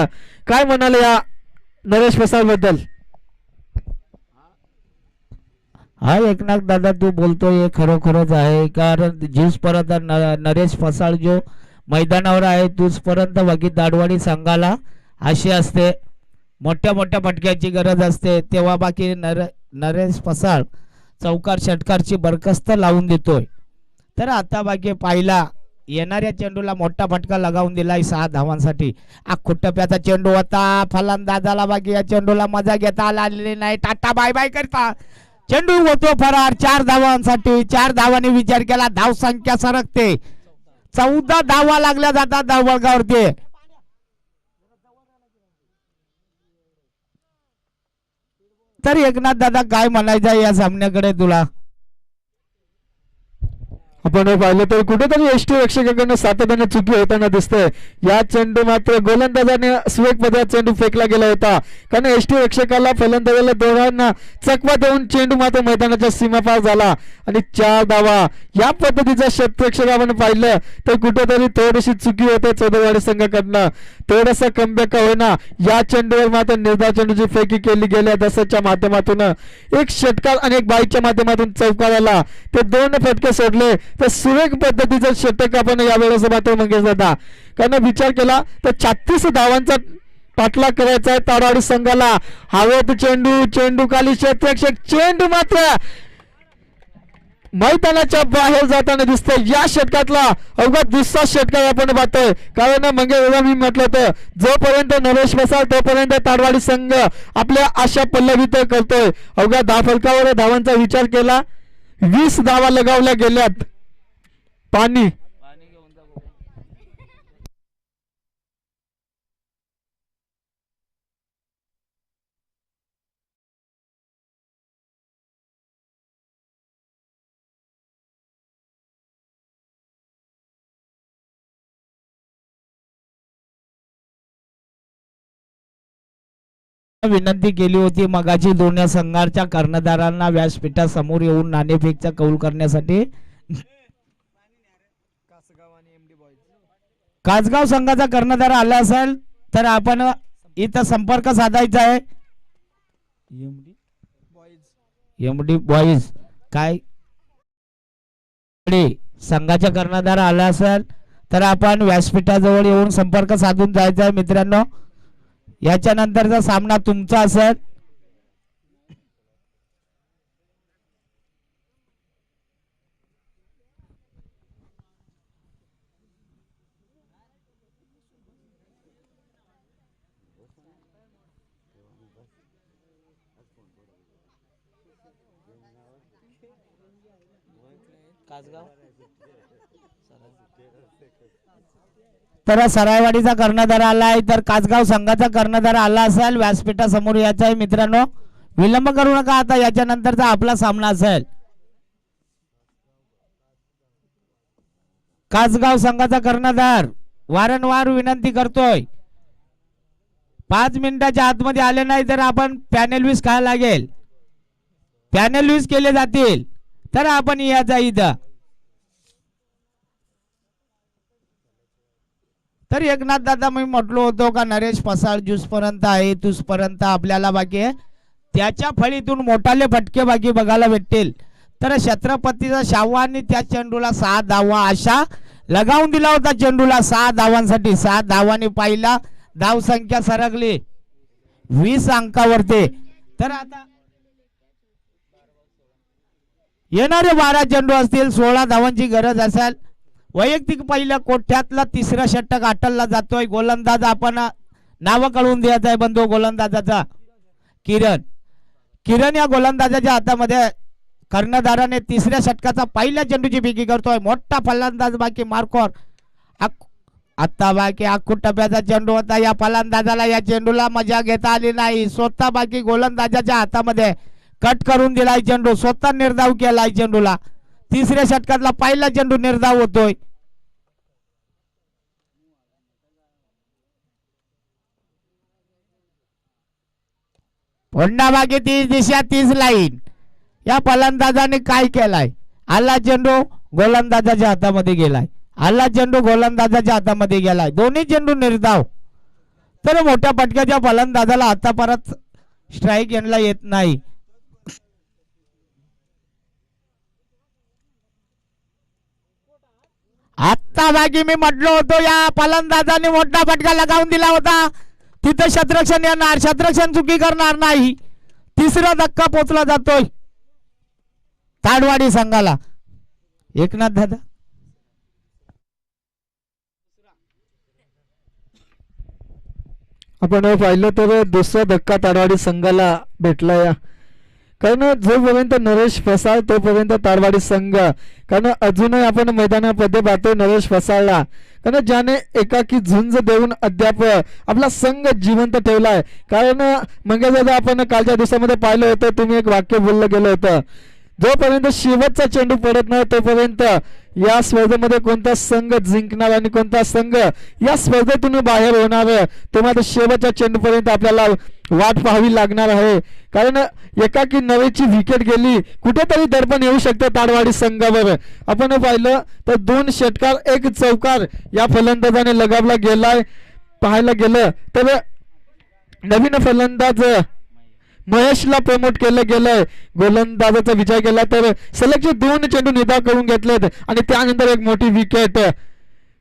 काय म्हणाल या नरेश वसाळ बद्दल? हा एकनाथ दादा तू बोलतोय हे खरोखरच आहे. कारण जिसपर्यंत नरेश फसाळ जो मैदानावर आहे तुझपर्यंत बाकी दाडवाडी संघाला अशी असते मोठ्या मोठ्या फटक्याची गरज असते. तेव्हा बाकी नरेश फसाळ चौकार षटकारची बरखास्त लावून देतोय. तर आता बाकी पाहिला येणाऱ्या चेंडूला मोठा फटका लगावून दिलाय 6 धावांसाठी. टप्प्याचा चेंडू होता. फलंदाजाला बाकी या चेंडूला मजा घेता आलेली नाही. टाटा बाय बाय करता चेंडू होतो फरार 4 धावांसाठी. 4 धावांनी विचार केला धाव संख्या सरकते. 14 धावा लागल्या जातात धावबळगावरती. तर एकनाथ दादा काय म्हणायचं या सामन्याकडे तुला? आपण पाहिलं तर कुठेतरी एसटी रक्षकाकडनं सातत्याने चुकी होताना दिसतंय. या चेंडू मात्र गोलंदाजाने सुरेख पदात चेंडू फेकला गेला होता. कारण एसटी रक्षकाला फलंदाजाला दोघांना चकवा देऊन चेंडू मात्र मैदानाच्या सीमा पार झाला आणि 4 धावा. या पद्धतीचा क्षेत्ररक्षक आपण पाहिलं तर कुठेतरी थोडीशी चुकी होते चौदरवाडी संघाकडनं. थोडासा कमबॅक होईना. या चेंडूवर मात्र निर्धार चेंडूची फेकी केली गेल्या दसच्या माध्यमातून. एक षटकार आणि एक बाईच्या माध्यमातून चौकाराला ते 2 फटके सोडले. तर सुरेख पद्धतीचं षटक आपण यावेळेस मात्र मंगेश दादा कारण विचार केला तर 36 धावांचा पाठलाग करायचा आहे तारवाडी संघाला. हवेत चेंडू चेंडू खाली क्षेत्ररक्षक चेंडू मात्र मैदानाच्या बाहेर जाताना दिसतोय. या षटकातला अवघा दुसरा षटकार आपण पाहतोय. कारण मंगेश दादा मी म्हटलं होतं जोपर्यंत नरेश बसाल तोपर्यंत तारवाडी संघ आपल्या आशा पल्लवित करतोय. अवघ्या धावफलकावर धावांचा विचार केला 20 धावा लगावल्या गेल्यात. पाणी विनंती केली होती मगाची दोन्ही संघाच्या कर्णधारांना व्यासपीठासमोर येऊन नाणेफेकचा कौल करण्यासाठी. कासगाव संघाचा कर्णधार आला असेल तर आपण इथं संपर्क साधायचा आहे. एमडी बॉईज काय संघाचा कर्णधार आला असेल तर आपण व्यासपीठाजवळ येऊन संपर्क साधून जायचा आहे मित्रांनो. याच्या नंतरचा सामना तुमचा असेल. तर सरायवाडीचा कर्णधार आलाय तर कासगाव संघाचा कर्णधार आला असेल. व्यासपीठासमोर यायचं आहे मित्रांनो. विलंब करू नका. आता याच्या नंतरचा आपला सामना असेल. कासगाव संघाचा कर्णधार वारंवार विनंती करतोय 5 मिनिटाच्या आतमध्ये आले नाही तर आपण पॅनेल विस खायला लागेल. पॅनेल विस केले जातील तर आपण यायचा इथं. तर एकनाथ दादा मी म्हटलो होतो का नरेश पसाळ ज्यूस पर्यंत आहे तूस पर्यंत आपल्याला बाकी आहे. त्याच्या फळीतून मोठाले फटके बाकी बघायला भेटतील. तर छत्रपतीचा शाहू आणि त्या चेंडूला 6 धावा आशा लगावून दिला होता. चेंडूला 6 धावांसाठी 6 धावांनी पहिला धाव संख्या सरकली 20 अंकावरती. तर आता येणारे 12 चेंडू असतील. 16 धावांची गरज असेल. वैयक्तिक पहिल्या कोठ्यातला तिसरा षटक अटलला जातोय. गोलंदाज आपण नाव कळवून द्यायचं आहे बंधू. गोलंदाजाचा किरण या गोलंदाजाच्या हातामध्ये कर्णधाराने तिसऱ्या षटकाचा पहिल्या चेंडूची फेकी करतोय. मोठा फलंदाज बाकी मार्कोर आता बाकी आखू टप्प्याचा चेंडू होता. या फलंदाजाला या चेंडूला मजा घेता आली नाही. स्वतः बाकी गोलंदाजाच्या हातामध्ये कट करून दिलाय चेंडू. स्वतः निर्धाव केलाय चेंडूला. तिसऱ्या षटकातला पहिला चेंडू निर्धाव होतोय. पुन्हा बाकी 30 दिशा 30 लाईन. या फलंदाजाने काय केलाय? आला चेंडू गोलंदाजाच्या हातामध्ये गेलाय. आला चेंडू गोलंदाजाच्या हातामध्ये गेलाय. दोन्ही चेंडू निर्धाव. तर मोठ्या फटक्याच्या फलंदाजाला आता परत स्ट्राईक यांना येत नाही. आता बाकी मी म्हटलो होतो या फलंदाजाने मोठा फटका लगावून दिला होता. तिथे शतरक्षण येणार. शतरक्षण चुकी करणार नाही. तिसरा धक्का पोचला जातोय ताडवाडी संघाला. एकनाथ दादा आपण पाहिलं तर दुसरा धक्का ताडवाडी संघाला भेटला या. कारण जोपर्यंत नरेश फसाळ तोपर्यंत ताडवाडी संघ. कारण अजूनही आपण मैदानामध्ये पाहतोय नरेश फसाळला. कारण ज्याने एकाकी झुंज देऊन अद्याप आपला संघ जिवंत ठेवलाय. कारण मंगेशदादा आपण कालच्या दिवसामध्ये पाहिलं होतं. तुम्ही एक वाक्य बोललं गेलं होतं जोपर्यंत शेवटचा चेंडू पडत नाही तोपर्यंत या स्पर्धेमध्ये कोणता संघ जिंकणार आणि कोणता संघ या स्पर्धेतून बाहेर होणार तो मात्र शेवटच्या चेंडूपर्यंत आपल्याला वाट पाहावी लागणार आहे. कारण एकाकी नवेची विकेट गेली कुठेतरी दडपण येऊ शकतं ताडवाडी संघावर. आपण पाहिलं तर 2 षटकार 1 चौकार या फलंदाजाने लगावला गेलाय. पाहायला गेलं तर नवीन फलंदाज महेशला प्रमोट केलं गेलंय. गोलंदाजाचा विचार केला तर सलगचे 2 चेंडू निदा करून घेतलेत आणि त्यानंतर एक मोठी विकेट.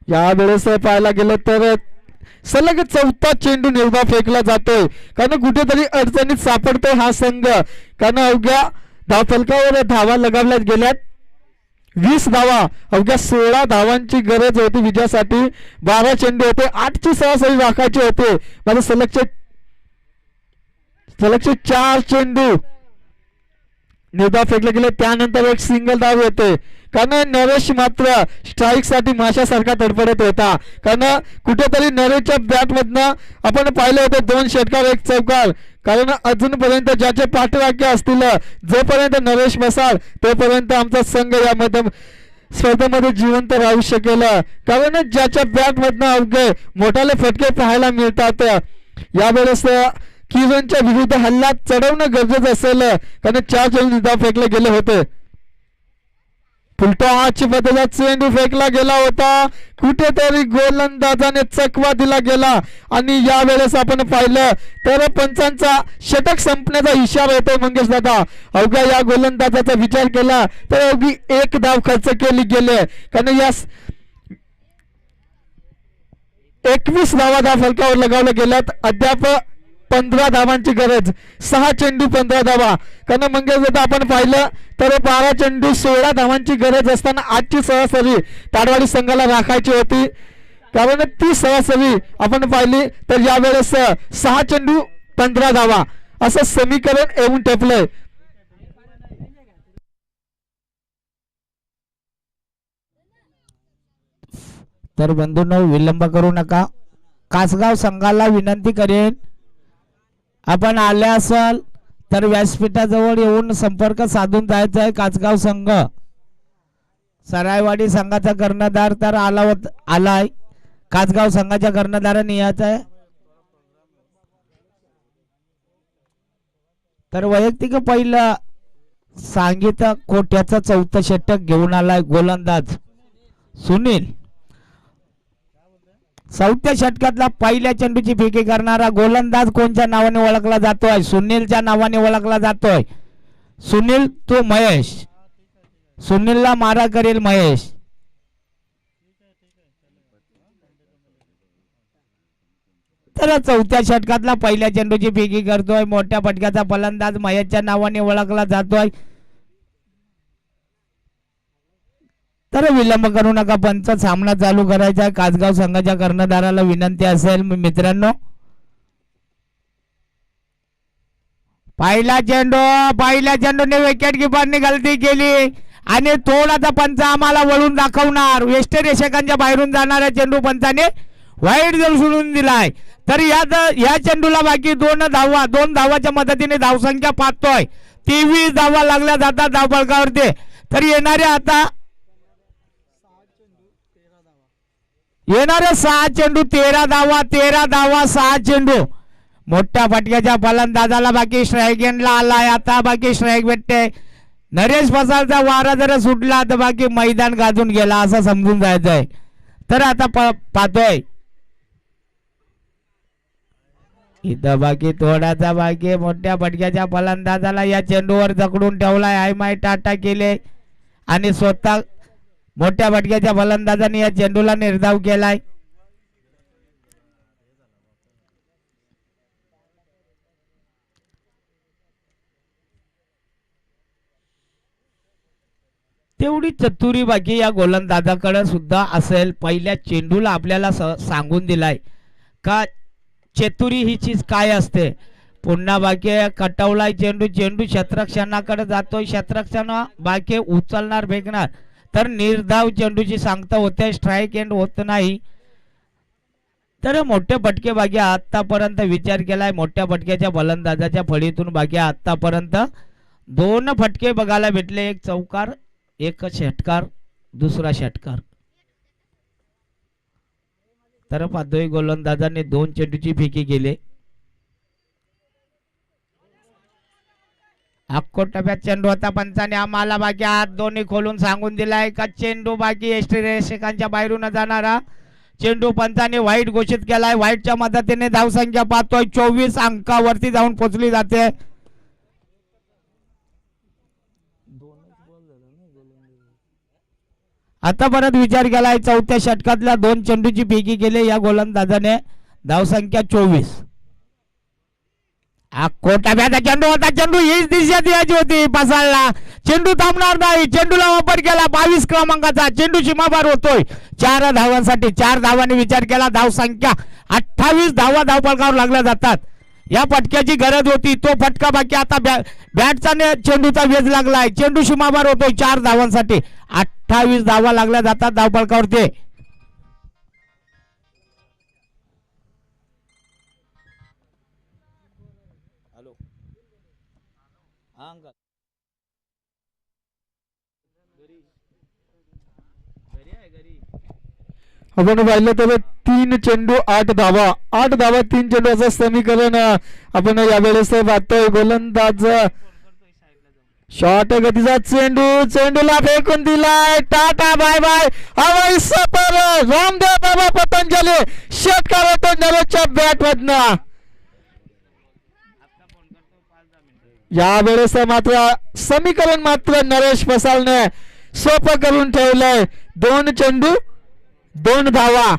यावेळेस पाहायला गेलं तर सलग 4था चेंडू निर्धाव फेकला जातोय. कारण कुठेतरी अडचणीत सापडतोय हा संघ. कारण अवघ्या धावफलकावर धावा लगावल्या गेल्यात 20 धावा. अवघ्या 16 धावांची गरज होती विजयासाठी. 12 चेंडू होते. 8ची सरासरी राखायची होते. माझं सलगचे 4 चेंडू निर्धाव फेकले गेले. त्यानंतर एक सिंगल धाव येते. कारण नरेश मात्र स्ट्राईक साठी माशासारखा तडफडत होता. कारण कुठेतरी नरेशच्या बॅट मधनं आपण पाहिलं होतं 2 षटकार 1 चौकार. कारण अजूनपर्यंत ज्याचे पाठराखे असतील जोपर्यंत नरेश बसाल तोपर्यंत आमचा संघ यामध्ये स्पर्धेमध्ये जिवंत राहू शकेल. कारण ज्याच्या बॅट मधनं अवघे मोठाले फटके पाहायला मिळतात. यावेळेस किरणच्या विरुद्ध हल्ला चढवणं गरजेचं असेल. कारण 4 चेंडू निर्धाव फेकले गेले होते. फुलटॉच बदला चेंडू फेकला गेला होता, कुठेतरी गोलंदाजाने चकवा दिला गेला आणि यावेळेस आपण पाहिलं तर पंचांचा षटक संपण्याचा इशारा येतोय मंगेश दादा. अवघ्या या गोलंदाजाचा विचार केला तर अवघी 1 धाव खर्च केली गेले, कारण या 21 धावा फलकावर लगावल्या गेल्यात. अद्याप 15 धावांची गरज, 6 चेंडू 15 धावा. कारण मंगेश दादा आपण पाहिलं तर 12 चेंडू 16 धावांची गरज असताना आजची सरासरी ताडवाडी संघाला राखायची होती, कारण ती सरासरी आपण पाहिली तर यावेळेस 6 चेंडू 15 धावा असं समीकरण येऊन ठेपलंय. तर बंधूंनो, विलंब करू नका. कासगाव संघाला विनंती करेन, आपण आले असाल तर व्यासपीठाजवळ येऊन संपर्क साधून जायचा आहे. कासगाव संघ, सरायवाडी संघाचा कर्णधार तर आलाय, कासगाव संघाच्या कर्णधाराने यायचं आहे. तर वैयक्तिक पहिलं सांगित कोट्याचं 4थं षटक घेऊन आलाय गोलंदाज सुनील. 4थ्या षटकातला पहिल्या चेंडूची फेकी करणारा गोलंदाज कोणत्या नावाने ओळखला जातोय? सुनीलच्या नावाने ओळखला जातोय. सुनील तो महेश, सुनीलला मारा करेल महेश. तर 4थ्या षटकातला पहिल्या चेंडूची फेकी करतोय मोठ्या फटक्याचा फलंदाज महेशच्या नावाने ओळखला जातोय. तर विलंब करू नका, पंच सामना चालू करायचा आहे. कासगाव संघाच्या कर्णधाराला विनंती असेल मित्रांनो, पहिल्या चेंडूने विकेट किपरने गलती केली आणि थोडासा पंच आम्हाला वळून दाखवणार. वेस्ट रेषकांच्या बाहेरून जाणाऱ्या चेंडू पंचाने वाईट जर सोडून दिलाय. तर या चेंडूला बाकी 2 धावाच्या मदतीने धावसंख्या पाहतोय. 23 धावा लागल्या जातात धावफलकावरती. तर येणाऱ्या 6 चेंडू 13 धावा 6 चेंडू. मोठ्या फटक्याच्या फलंदाजाला बाकी स्ट्राईक एंडला आलाय. आता बाकी स्ट्राईक भेटते. नरेश फसालचा वारा जर सुटला तर बाकी मैदान गाजून गेला असं समजून जायचंय. तर आता पाहतोय इथं बाकी थोडासा बाकी मोठ्या फटक्याच्या फलंदाजाला या चेंडूवर जकडून ठेवलाय. आयमाय टाटा केले आणि स्वतः मोठ्या फटक्याच्या फलंदाजाने या चेंडूला निर्धाव केलाय. तेवढी चतुरी बाकी या गोलंदाजाकडे सुद्धा असेल. पहिल्या चेंडूला आपल्याला सांगून दिलाय का चतुरी ही चीज काय असते. पुन्हा बाकी कटवलाय चेंडू क्षेत्ररक्षणाकडे जातोय. क्षेत्ररक्षण बाकी उचलणार फेकणार तर निर्धाव चेंडूची सांगता होते, स्ट्राईक एंड होत नाही. तर मोठे फटके बाकी आतापर्यंत विचार केलाय. मोठ्या फटक्याच्या फलंदाजाच्या फळीतून बाकी आतापर्यंत 2 फटके बघायला भेटले. 1 चौकार 1 षटकार, दुसरा षटकार. तर पाहतोय गोलंदाजाने 2 चेंडूची फेकी केली. अक्को टप्प्यात चेंडू होता. पंचाने आम्हाला बाकी हात दोन्ही खोलून सांगून दिलाय का चेंडू बाकी एसटी रेषकांच्या बाहेरून जाणारा चेंडू पंचाने वाईट घोषित केलाय. वाईटच्या मदतीने धावसंख्या पाहतोय 24 अंकावरती जाऊन पोहोचली जाते. आता परत विचार केलाय. 4थ्या षटकातल्या 2 चेंडूची फेकी केली या गोलंदाजाने. धावसंख्या 24. कोटाब्याचा चेंडू होता. चेंडू हीच दिशा द्यायची होती पासाळला. चेंडू थांबणार नाही. चेंडूला वापर केला 22 क्रमांकाचा. चेंडू सीमापार होतोय 4 धावांसाठी. 4 धावांनी विचार केला. धावसंख्या 28 धावा धावफलकावर लागल्या जातात. या फटक्याची गरज होती. तो फटका बाकी आता बॅटचा चेंडूचा वेध लागलाय. चेंडू सीमापार होतोय 4 धावांसाठी. 28 धावा लागल्या जातात धावफलकावरती. आपण पाहिलं तर 3 चेंडू 8 धावा 3 चेंडू असं समीकरण आपण यावेळेस पाहतोय. गोलंदाज शॉर्ट गतीचा चेंडू, चेंडूला फेकून दिलाय, टाटा बाय बाय. हवाई सफर रामदेव बाबा पतंजली षटकार होतो नरेशच्या बॅट मधनं. यावेळेस मात्र समीकरण मात्र नरेश फसालने सोपं करून ठेवलंय. 2 चेंडू 2 धावा.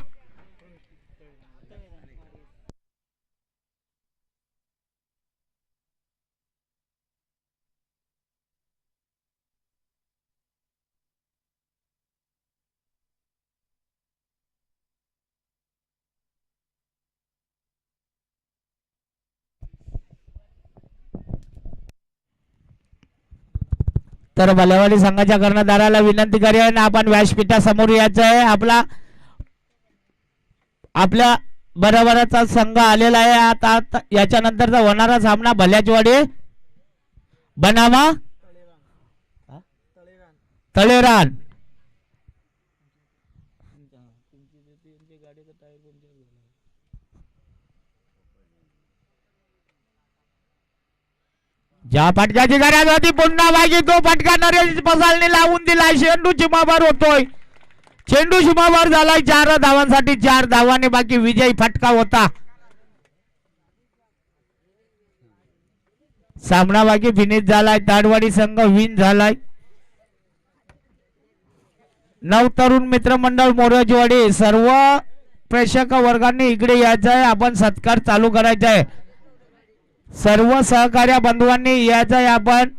तर भलेवाडी संघाच्या कर्णधाराला विनंती करूया ना, आपण व्यासपीठासमोर यायचं आहे. आपल्या बरोबरचा संघ आलेला आहे. आता याच्यानंतरचा होणारा सामना भल्याचवाडी बनामा तळेरान. ज्या फटक्याची गरज होती पुन्हा मागे तो फटका नरेश फसालने लावून दिलाय. चेंडू सीमावर होतोय, चेंडू सीमावर झालाय. 4 धावांसाठी 4 धावांनी बाकी विजयी फटका होता. सामना बाकी फिनिश झालाय. ताडवाडी संघ विन झालाय. 9 तरुण मित्रमंडळ मोरजवाडी सर्व प्रेक्षक वर्गांनी इकडे यायचं आहे. आपण सत्कार चालू करायचा आहे. सर्व सहकार्य बंधूंनी यायचं आहे. आपण